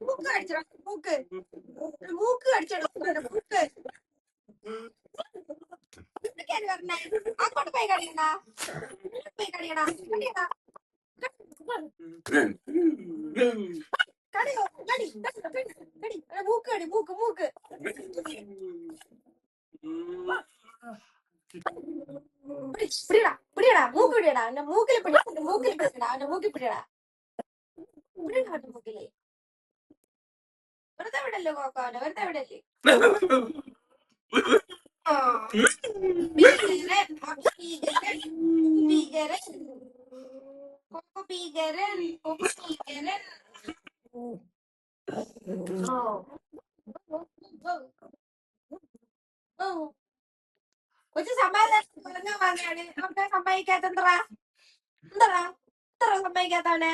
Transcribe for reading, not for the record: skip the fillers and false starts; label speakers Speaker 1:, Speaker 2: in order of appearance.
Speaker 1: മൂക്ക് കടിച്ചോ മൂക്ക് മൂക്ക് കടിച്ചോ മൂക്ക് പറഞ്ഞേ അങ്ങോട്ട് പോയി കടിയടാ പോയി കടിയടാ കടിയടാ കടിയോ കടി കടി മൂക്ക് കടി മൂക്ക് മൂക്ക് പിടിയടാ പിടിയടാ മൂക്ക് പിടിയടാ അവന്റെ മൂക്കിൽ പിടിയടാ മൂക്കിൽ പിടിക്കടാ അവന്റെ മൂക്കിൽ പിടിയടാ പിടിയടാ അവന്റെ മൂക്കില് വെറുതെ വിടല്ലേ കോക്കോനെ വെറുതെ വിടല്ലേ ഭീകരൻ ഭീകരൻ ഭീകരൻ കൊക്കോ ഭീകരൻ കൊക്കോ ഭീകരൻ കൊച്ചു സമ്മതിച്ചു പറഞ്ഞാ പറഞ്ഞാണ് അവർക്ക് സമ്മതിക്കാത്ത എന്താ എന്താ എത്ര സമ്മതിക്കാത്തവനെ